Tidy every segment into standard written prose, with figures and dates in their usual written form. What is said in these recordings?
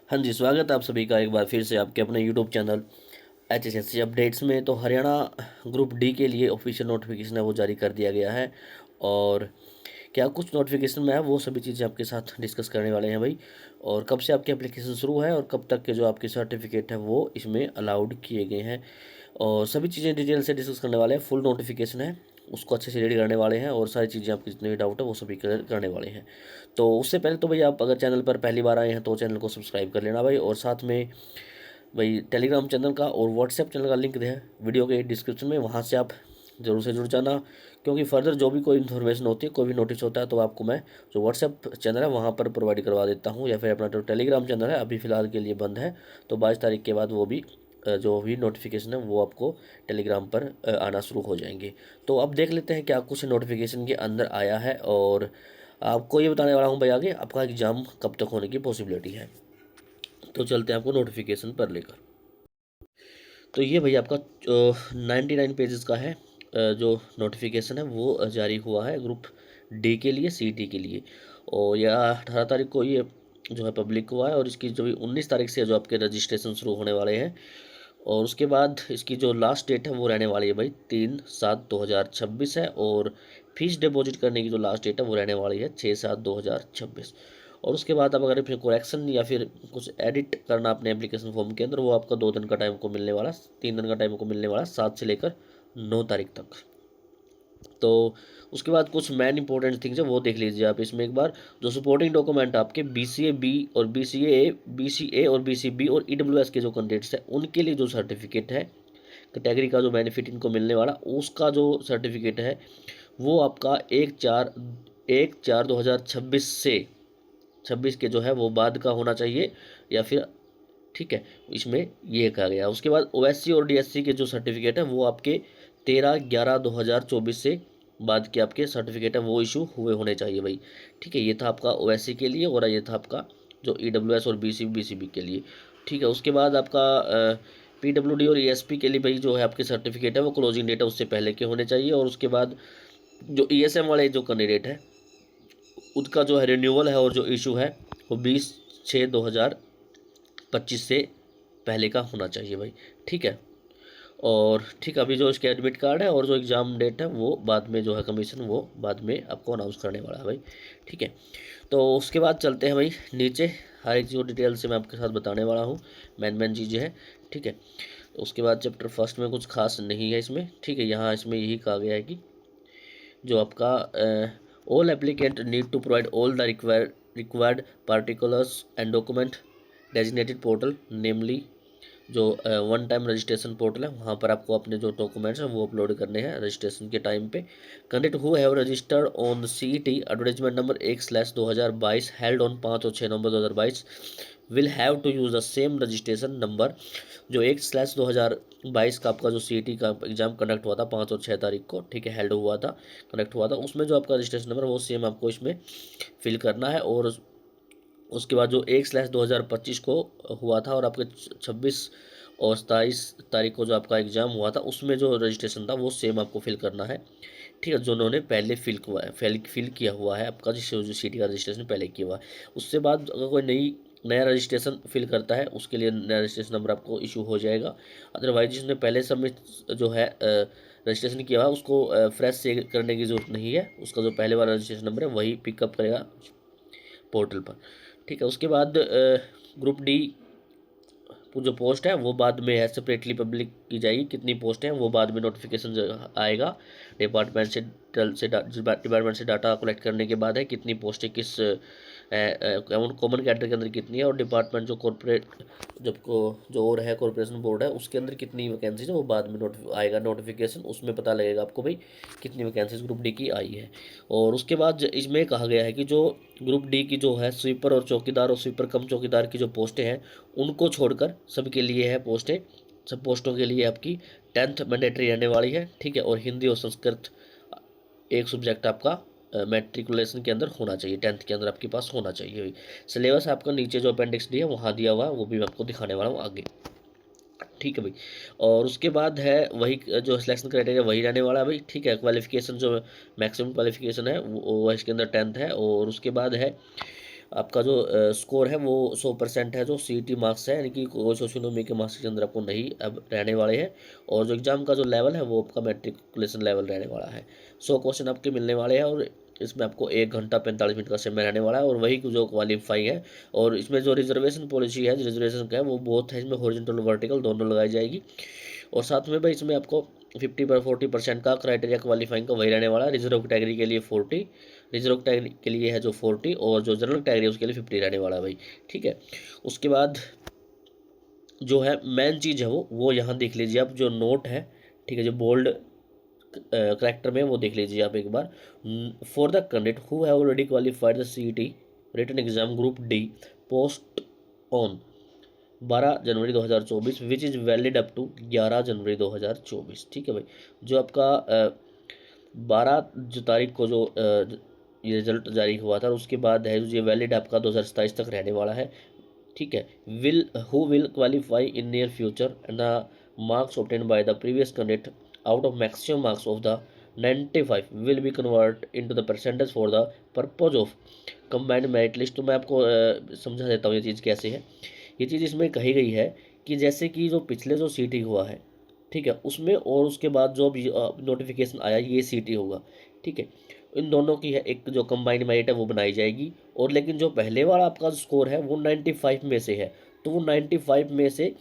हाँ जी, स्वागत है आप सभी का एक बार फिर से आपके अपने यूट्यूब चैनल एचएसएससी अपडेट्स में। तो हरियाणा ग्रुप डी के लिए ऑफिशियल नोटिफिकेशन है वो जारी कर दिया गया है। और क्या कुछ नोटिफिकेशन में है वो सभी चीज़ें आपके साथ डिस्कस करने वाले हैं भाई। और कब से आपकी एप्लीकेशन शुरू है और कब तक के जो आपके सर्टिफिकेट है वो इसमें अलाउड किए गए हैं, और सभी चीज़ें डिटेल से डिस्कस करने वाले हैं। फुल नोटिफिकेशन है, उसको अच्छे से रेडी करने वाले हैं और सारी चीज़ें आपके जितने भी डाउट है वो सभी क्लियर करने वाले हैं। तो उससे पहले तो भाई आप अगर चैनल पर पहली बार आए हैं तो चैनल को सब्सक्राइब कर लेना भाई, और साथ में भाई टेलीग्राम चैनल का और व्हाट्सएप चैनल का लिंक है वीडियो के डिस्क्रिप्शन में, वहाँ से आप जरूर से जुड़ जाना। क्योंकि फर्दर जो भी कोई इन्फॉर्मेशन होती है, कोई भी नोटिस होता है, तो आपको मैं जो व्हाट्सएप चैनल है वहाँ पर प्रोवाइड करवा देता हूँ, या फिर अपना जो टेलीग्राम चैनल है अभी फ़िलहाल के लिए बंद है। तो 22 तारीख के बाद वो भी जो भी नोटिफिकेशन है वो आपको टेलीग्राम पर आना शुरू हो जाएंगे। तो अब देख लेते हैं क्या कुछ नोटिफिकेशन के अंदर आया है, और आपको ये बताने वाला हूँ भाई आगे आपका एग्ज़ाम कब तक होने की पॉसिबिलिटी है। तो चलते हैं आपको नोटिफिकेशन पर लेकर। तो ये भाई आपका 99 पेजेस का है, जो नोटिफिकेशन है वो जारी हुआ है ग्रुप डी के लिए, सीटी के लिए। और यह 18 तारीख को ये जो है पब्लिक हुआ है, और इसकी जो भी 19 तारीख से जो आपके रजिस्ट्रेशन शुरू होने वाले हैं। और उसके बाद इसकी जो लास्ट डेट है वो रहने वाली है भाई 3/7/2026 है। और फीस डिपॉजिट करने की जो लास्ट डेट है वो रहने वाली है 6/7/2026। और उसके बाद अब अगर फिर करेक्शन या फिर कुछ एडिट करना अपने एप्लीकेशन फॉर्म के अंदर, वो आपका 2 दिन का टाइम को मिलने वाला, 3 दिन का टाइम को मिलने वाला, 7 से लेकर 9 तारीख तक। तो उसके बाद कुछ मेन इंपॉर्टेंट थिंग्स है वो देख लीजिए आप इसमें एक बार। जो सपोर्टिंग डॉक्यूमेंट आपके BCA बी और BCA और BCB और EWS के जो कैंडिडेट्स हैं उनके लिए जो सर्टिफिकेट है, कैटेगरी का जो बेनिफिट इनको मिलने वाला, उसका जो सर्टिफिकेट है वो आपका 1/4/2026 से 26 के जो है वो बाद का होना चाहिए, या फिर ठीक है, इसमें ये कहा गया। उसके बाद OSC और DSC के जो सर्टिफिकेट है वो आपके 13/11/2024 से बाद के आपके सर्टिफिकेट है वो इशू हुए होने चाहिए भाई। ठीक है, ये था आपका OSC के लिए, और ये था आपका जो EWS और BCB के लिए। ठीक है, उसके बाद आपका PWD और ESP के लिए भाई जो है आपके सर्टिफिकेट है वो क्लोजिंग डेट है उससे पहले के होने चाहिए। और उसके बाद जो ESM वाले जो कैंडिडेट है उसका जो है रिन्यूअल है और जो इशू है वो 20/6/2025 से पहले का होना चाहिए भाई। ठीक है, और ठीक अभी जो इसके एडमिट कार्ड है और जो एग्ज़ाम डेट है वो बाद में जो है कमीशन वो बाद में आपको अनाउंस करने वाला है भाई। ठीक है, तो उसके बाद चलते हैं भाई नीचे, हर एक जो डिटेल से मैं आपके साथ बताने वाला हूँ, मेन चीज़ें हैं। ठीक है, तो उसके बाद चैप्टर फर्स्ट में कुछ खास नहीं है इसमें। ठीक है, यहाँ इसमें यही कहा गया है कि जो आपका all applicant need to provide all the required particulars and document designated portal, namely जो वन टाइम रजिस्ट्रेशन पोर्टल है वहाँ पर आपको अपने जो डॉक्यूमेंट्स हैं वो अपलोड करने हैं रजिस्ट्रेशन के टाइम पे। Candidate who have registered on CET advertisement number 1/2022 held on 5 और 6 November 2022 will have to use the same registration number. जो 1/2022 का आपका जो CET का एग्जाम कंडक्ट हुआ था 5 और 6 तारीख को, ठीक है, हेल्ड हुआ था, कंडक्ट हुआ था, उसमें जो आपका रजिस्ट्रेशन नंबर वो सेम आपको इसमें फिल करना है। और उसके बाद जो 1/2025 को हुआ था और आपके 26 और 27 तारीख को जो आपका एग्ज़ाम हुआ था उसमें जो रजिस्ट्रेशन था वो सेम आपको फिल करना है। ठीक है, जो उन्होंने पहले फिल किया हुआ है आपका, जिससे जो CET का रजिस्ट्रेशन पहले किया हुआ है। उससे बाद अगर कोई नया रजिस्ट्रेशन फिल करता है उसके लिए नया रजिस्ट्रेशन नंबर आपको इशू हो जाएगा। अदरवाइज जिसने पहले सबमिट जो है रजिस्ट्रेशन किया हुआ उसको फ्रेश से करने की ज़रूरत नहीं है, उसका जो पहले वाला रजिस्ट्रेशन नंबर है वही पिकअप करेगा पोर्टल पर। ठीक है, उसके बाद ग्रुप डी जो पोस्ट है वो बाद में है सेपरेटली पब्लिक की जाएगी। कितनी पोस्ट हैं वो बाद में नोटिफिकेशन आएगा डिपार्टमेंट से डाटा कलेक्ट करने के बाद है कितनी पोस्टें किस कॉमन कैटेगरी के अंदर कितनी है, और डिपार्टमेंट जो कॉर्पोरेट जब को जो और है कॉर्पोरेशन बोर्ड है उसके अंदर कितनी वैकेंसीज है वो बाद में आएगा नोटिफिकेशन, उसमें पता लगेगा आपको भाई कितनी वैकेंसीज ग्रुप डी की आई है। और उसके बाद इसमें कहा गया है कि जो ग्रुप डी की जो है स्वीपर और चौकीदार और स्वीपर कम चौकीदार की जो पोस्टें हैं उनको छोड़कर सबके लिए है पोस्टें, सब पोस्टों के लिए आपकी 10th मैंडेटरी रहने वाली है। ठीक है, और हिंदी और संस्कृत एक सब्जेक्ट आपका मैट्रिकुलेशन के अंदर होना चाहिए, 10th के अंदर आपके पास होना चाहिए। सिलेबस आपका नीचे जो अपेंडिक्स डी है वहाँ दिया हुआ है, वो भी मैं आपको दिखाने वाला हूँ आगे। ठीक है भाई, और उसके बाद है वही जो सिलेक्शन क्राइटेरिया वही रहने वाला है भाई। ठीक है, क्वालिफिकेशन जो मैक्सिमम क्वालिफिकेशन है वो इसके अंदर 10th है। और उसके बाद है आपका जो स्कोर है वो 100% है, जो CET मार्क्स है, यानी कि कोई सोशियोनॉमी के मार्क्स के अंदर आपको नहीं अब रहने वाले हैं। और जो एग्ज़ाम का जो लेवल है वो आपका मैट्रिकुलेशन लेवल रहने वाला है। 100 क्वेश्चन आपके मिलने वाले हैं और इसमें आपको 1 घंटा 45 मिनट का समय रहने वाला है, और वही जो क्वालिफाई है। और इसमें जो रिजर्वेशन पॉलिसी है, रिजर्वेशन का है, वो बहुत है, इसमें हॉरिजॉन्टल वर्टिकल दोनों लगाई जाएगी। और साथ में भाई इसमें आपको 40% का क्राइटेरिया क्वालिफाइंग का वही रहने वाला है। रिजर्व कैटेगरी के लिए 40, रिजर्व कैटेगरी के लिए है जो 40, और जो जनरल कैटेगरी है उसके लिए 50 रहने वाला है भाई। ठीक है, उसके बाद जो है मेन चीज़ है वो यहाँ देख लीजिए आप, जो नोट है, ठीक है, जो बोल्ड करेक्टर में वो देख लीजिए आप एक बार। For the candidate who have already qualified the CET written exam group D post on 12 January 2024 which is valid up to 11 January 2024। ठीक है भाई, जो आपका 12 जो तारीख को जो ये रिजल्ट जारी हुआ था, उसके बाद है ये वैलिड आपका 2027 तक रहने वाला है। ठीक है, will qualify in near future and the marks obtain by the previous candidate out of maximum marks of the 95 will be convert into the percentage for the purpose of combined merit list. तो मैं आपको समझा देता हूँ ये चीज़ कैसे है। ये चीज़ इसमें कही गई है कि जैसे कि जो पिछले जो CET हुआ है, ठीक है, उसमें और उसके बाद जो अब नोटिफिकेशन आया ये CET होगा। ठीक है, इन दोनों की है एक जो कंबाइंड मेरिट है वो बनाई जाएगी। और लेकिन जो पहले वाला आपका स्कोर है वो 95 में से है, तो वो 95 में से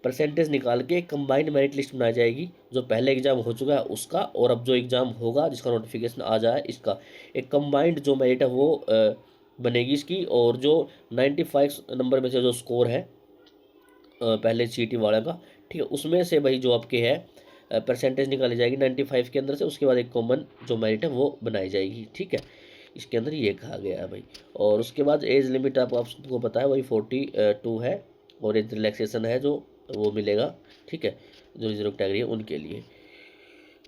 परसेंटेज निकाल के एक कंबाइंड मेरिट लिस्ट बनाई जाएगी, जो पहले एग्जाम हो चुका है उसका, और अब जो एग्ज़ाम होगा जिसका नोटिफिकेशन आ जाए इसका, एक कंबाइंड जो मेरिट है वो बनेगी इसकी। और जो 95 नंबर में से जो स्कोर है पहले CET वाले का, ठीक है, उसमें से भाई जो आपके है परसेंटेज निकाली जाएगी 95 के अंदर से, उसके बाद एक कॉमन जो मेरिट है वो बनाई जाएगी। ठीक है, इसके अंदर ये कहा गया है भाई। और उसके बाद एज लिमिट आपको पता है वही 42 है, और एज रिलैक्सेशन है जो वो मिलेगा। ठीक है, जो रिजर्व कैटेगरी है उनके लिए।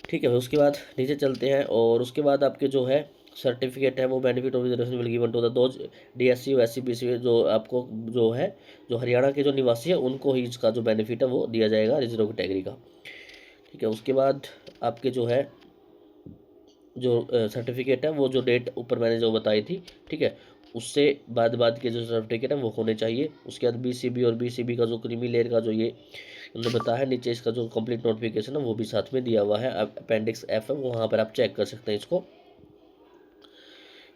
ठीक है भाई, उसके बाद नीचे चलते हैं, और उसके बाद आपके जो है सर्टिफिकेट है वो benefit of reservation will given to the those DSC SC BC, जो आपको जो है जो हरियाणा के जो निवासी है उनको ही इसका जो बेनिफिट है वो दिया जाएगा रिजर्व कैटेगरी का। ठीक है, उसके बाद आपके जो है जो सर्टिफिकेट है वो जो डेट ऊपर मैंने जो बताई थी, ठीक है, उससे बाद के जो सर्टिफिकेट है वो होने चाहिए। उसके बाद BCB और BCB का जो क्रीमी लेयर का जो ये उन्होंने बताया है, नीचे इसका जो कंप्लीट नोटिफिकेशन है वो भी साथ में दिया हुआ है, अपेंडिक्स F है, वहाँ पर आप चेक कर सकते हैं इसको।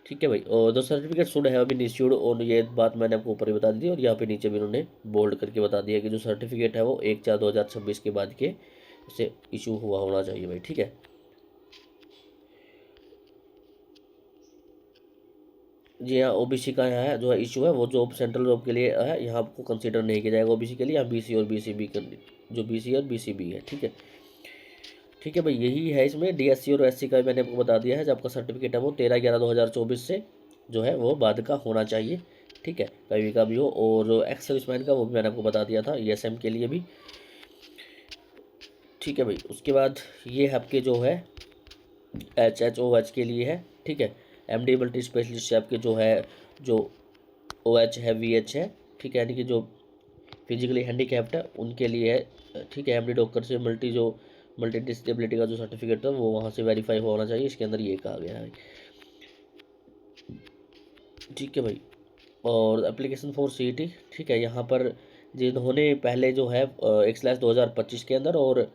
ठीक है भाई, और the certificate should have been issued, और ये बात मैंने आपको ऊपर ही बता दी थी, और यहाँ पे नीचे भी उन्होंने बोल्ड करके बता दिया कि जो सर्टिफिकेट है वो 1/4/2026 के बाद के से इशू हुआ होना चाहिए भाई। ठीक है, जी हाँ, OBC का यहाँ है जो है इशू है वो जॉब सेंट्रल जॉब के लिए है, यहाँ आपको कंसीडर नहीं किया जाएगा OBC के लिए, यहाँ BC और BCB कर जो BC और BCB है। ठीक है, ठीक है भाई, यही है इसमें DSC और SC का मैंने आपको बता दिया है। जब आपका सर्टिफिकेट है वो 13/11/2024 से जो है वो बाद का होना चाहिए। ठीक है, कभी का भी हो। और जो एक्स सर्विसमैन का वो भी मैंने आपको बता दिया था, ESM के लिए भी। ठीक है भाई, उसके बाद ये है आपके जो है HHOH के लिए है। ठीक है, MD मल्टी स्पेशलिस्ट आपके जो है जो OH है VH है। ठीक है, यानी कि जो फिजिकली हैंडीकैप्ड है उनके लिए है। ठीक है, MD डॉक्टर से मल्टी डिसेबिलिटी का जो सर्टिफिकेट है वो वहाँ से वेरीफाई होना चाहिए, इसके अंदर ये कहा गया है। ठीक है भाई, और एप्लीकेशन फॉर CET, ठीक है, यहाँ पर जिन्होंने पहले जो है 1/2025 के अंदर और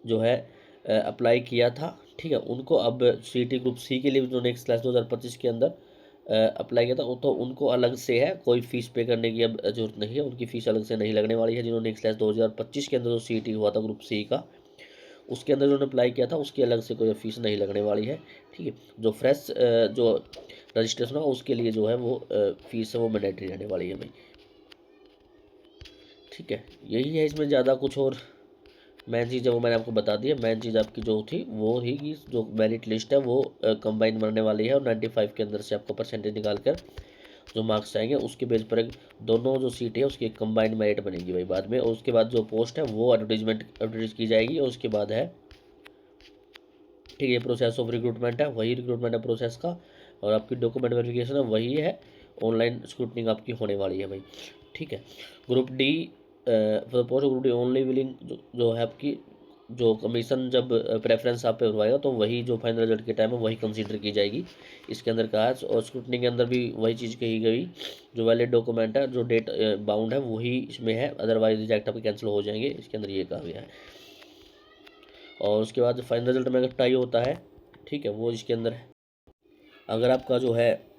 जो है अप्लाई किया था, ठीक है, उनको अब CET ग्रुप C के लिए भी उन्होंने 1/2025 के अंदर अप्लाई किया था, तो उनको अलग से है, कोई फ़ीस पे करने की अब ज़रूरत नहीं है, उनकी फ़ीस अलग से नहीं लगने वाली है। जिन्होंने 1/2025 के अंदर जो CET हुआ था ग्रुप C का, उसके अंदर उन्होंने अप्लाई किया था, उसकी अलग से कोई फ़ीस नहीं लगने वाली है। ठीक है, जो फ्रेश जो रजिस्ट्रेशन होगा उसके लिए जो है वो फ़ीस है वो मैंडेटरी रहने वाली है भाई। ठीक है, यही है, इसमें ज़्यादा कुछ और मेन चीज़ है वो मैंने आपको बता दी है। मेन चीज़ आपकी जो थी वो थी कि जो मेरिट लिस्ट है वो कंबाइन बनने वाली है, और 95 के अंदर से आपको परसेंटेज निकाल कर जो मार्क्स आएंगे उसके बेस पर दोनों जो सीट है उसकी एक कंबाइंड मेरिट बनेगी भाई बाद में। और उसके बाद जो पोस्ट है वो एडवर्टाइज की जाएगी, और उसके बाद है, ठीक है, प्रोसेस ऑफ रिक्रूटमेंट है, वही रिक्रूटमेंट है प्रोसेस का, और आपकी डॉक्यूमेंट वेरिफिकेशन है वही है, ऑनलाइन स्क्रूटनिंग आपकी होने वाली है भाई। ठीक है, group D for post group D only willing जो है आपकी जो कमीशन जब प्रेफरेंस आप पे करवाएगा तो वही जो फाइनल रिजल्ट के टाइम है वही कंसीडर की जाएगी, इसके अंदर कहा है। और स्क्रूटनी के अंदर भी वही चीज़ कही गई, जो वैलिड डॉक्यूमेंट है जो डेट बाउंड है वही इसमें है, अदरवाइज रिजेक्ट आपके कैंसिल हो जाएंगे, इसके अंदर ये कहा गया है। और उसके बाद फाइनल रिजल्ट में अगर टाई होता है, ठीक है, वो इसके अंदर है। अगर आपका जो है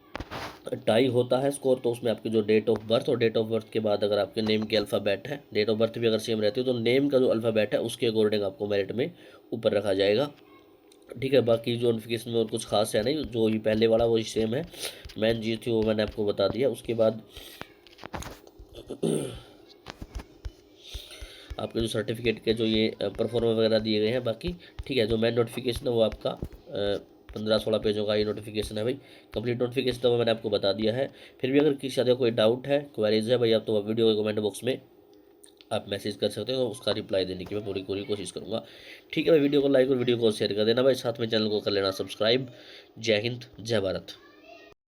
टाई होता है स्कोर, तो उसमें आपकी जो डेट ऑफ बर्थ और डेट ऑफ बर्थ के बाद अगर आपके नेम के अल्फ़ाबेट है, डेट ऑफ बर्थ भी अगर सेम रहती है तो नेम का जो अल्फ़ाबेट है उसके अकॉर्डिंग आपको मेरिट में ऊपर रखा जाएगा, ठीक है। बाकी जो नोटिफिकेशन में और कुछ खास है नहीं, जो ये पहले वाला वही सेम है, मेन चीज़ थी वो मैंने आपको बता दिया। उसके बाद आपके जो सर्टिफिकेट के जो ये परफॉर्मा वगैरह दिए गए हैं बाकी, ठीक है। जो मेन नोटिफिकेशन है वो आपका 15-16 पेजों का ये नोटिफिकेशन है भाई। कंप्लीट नोटिफिकेशन तो मैंने आपको बता दिया है। फिर भी अगर किसी का कोई डाउट है, क्वेरीज है भाई, आप तो वीडियो के कमेंट बॉक्स में आप मैसेज कर सकते हो, तो उसका रिप्लाई देने की मैं पूरी पूरी कोशिश करूँगा, ठीक है भाई। वीडियो को लाइक और वीडियो को शेयर कर देना भाई, साथ में चैनल को कर लेना सब्सक्राइब। जय हिंद, जय भारत।